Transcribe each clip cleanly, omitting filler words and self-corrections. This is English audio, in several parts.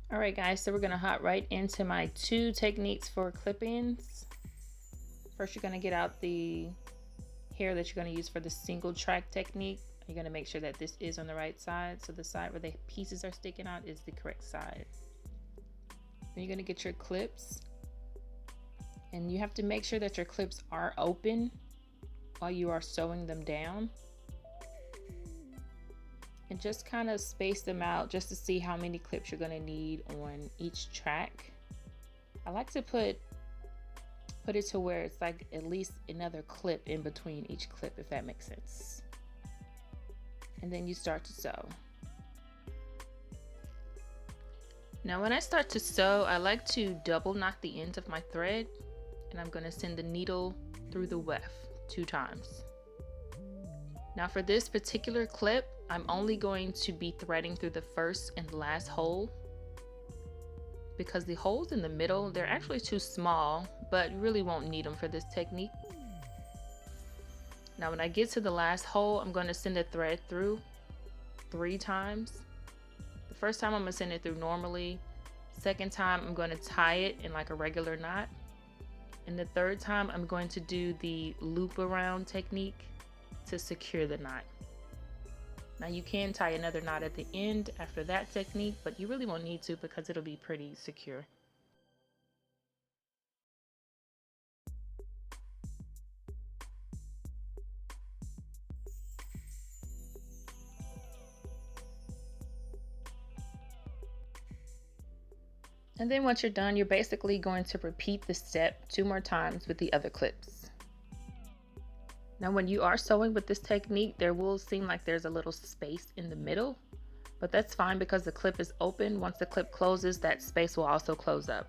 All right, guys, so we're gonna hop right into my 2 techniques for clip-ins. First, you're gonna get out the hair that you're gonna use for the single track technique. You're gonna make sure that this is on the right side. So the side where the pieces are sticking out is the correct side. Then you're gonna get your clips, and you have to make sure that your clips are open while you are sewing them down. And just kind of space them out just to see how many clips you're gonna need on each track. I like to put it to where it's like at least another clip in between each clip, if that makes sense. And then you start to sew. Now when I start to sew, I like to double knot the ends of my thread, and I'm going to send the needle through the weft 2 times. Now for this particular clip, I'm only going to be threading through the first and last hole, because the holes in the middle, they're actually too small, but you really won't need them for this technique. Now when I get to the last hole, I'm going to send the thread through 3 times. The first time I'm going to send it through normally. Second time I'm going to tie it in like a regular knot. And the third time I'm going to do the loop around technique to secure the knot. Now you can tie another knot at the end after that technique, but you really won't need to because it'll be pretty secure. And then once you're done, you're basically going to repeat the step 2 more times with the other clips. Now when you are sewing with this technique, there will seem like there's a little space in the middle, but that's fine because the clip is open. Once the clip closes, that space will also close up.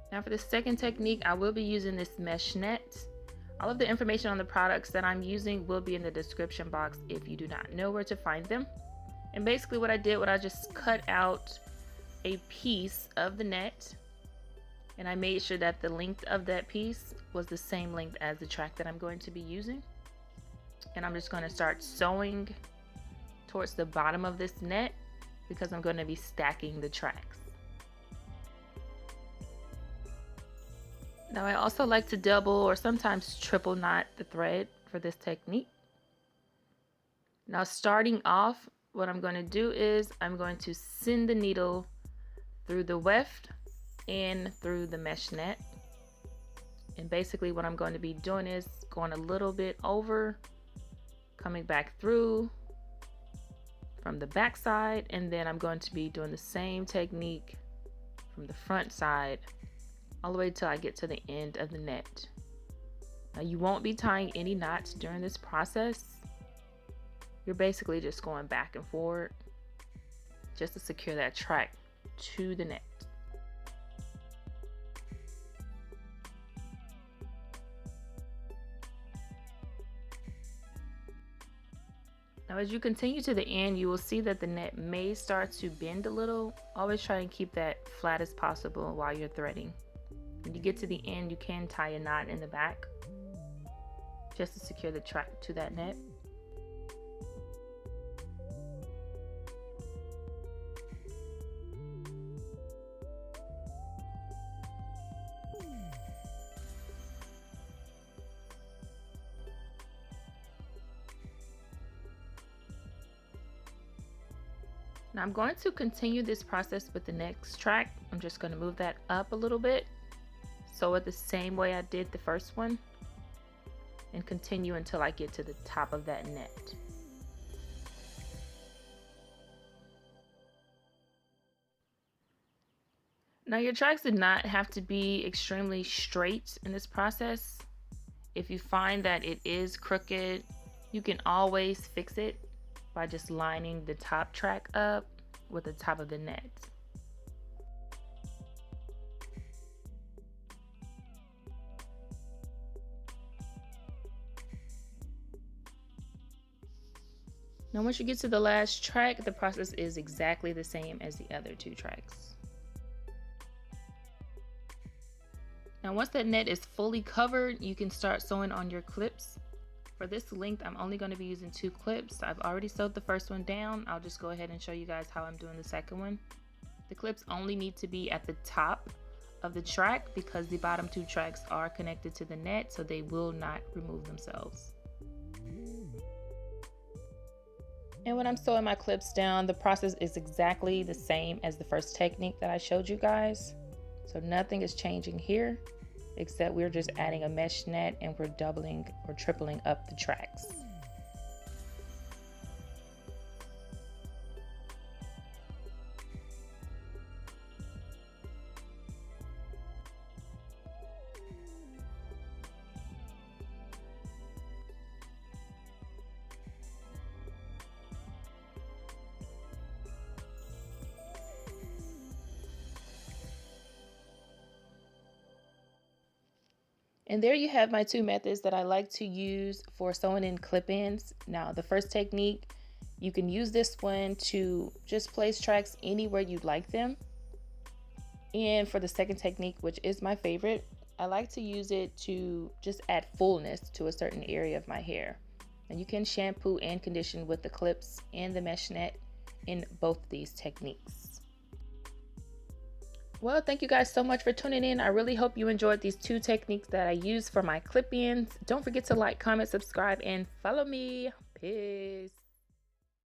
Now for the second technique, I will be using this mesh net. All of the information on the products that I'm using will be in the description box if you do not know where to find them. And basically what I did was I just cut out a piece of the net, and I made sure that the length of that piece was the same length as the track that I'm going to be using. And I'm just going to start sewing towards the bottom of this net because I'm going to be stacking the tracks. Now I also like to double or sometimes triple knot the thread for this technique. Now starting off, what I'm going to do is I'm going to send the needle through the weft and through the mesh net. And basically what I'm going to be doing is going a little bit over, coming back through from the back side, and then I'm going to be doing the same technique from the front side all the way till I get to the end of the net. Now you won't be tying any knots during this process. You're basically just going back and forward just to secure that track to the net. Now as you continue to the end, you will see that the net may start to bend a little. Always try and keep that flat as possible while you're threading. When you get to the end, you can tie a knot in the back just to secure the track to that net. Now I'm going to continue this process with the next track. I'm just going to move that up a little bit. Sew it the same way I did the first one and continue until I get to the top of that net. Now your tracks do not have to be extremely straight in this process. If you find that it is crooked, you can always fix it by just lining the top track up with the top of the net. Now once you get to the last track, the process is exactly the same as the other 2 tracks. Now once that net is fully covered, you can start sewing on your clips. For this length, I'm only going to be using 2 clips. I've already sewed the first one down. I'll just go ahead and show you guys how I'm doing the second one. The clips only need to be at the top of the track because the bottom 2 tracks are connected to the net, so they will not remove themselves. And when I'm sewing my clips down, the process is exactly the same as the first technique that I showed you guys. So nothing is changing here, except we're just adding a mesh net and we're doubling or tripling up the tracks. And there you have my 2 methods that I like to use for sewing in clip-ins. Now, the first technique, you can use this one to just place tracks anywhere you'd like them. And for the second technique, which is my favorite, I like to use it to just add fullness to a certain area of my hair. And you can shampoo and condition with the clips and the mesh net in both of these techniques. Well, thank you guys so much for tuning in. I really hope you enjoyed these 2 techniques that I use for my clip-ins. Don't forget to like, comment, subscribe, and follow me. Peace.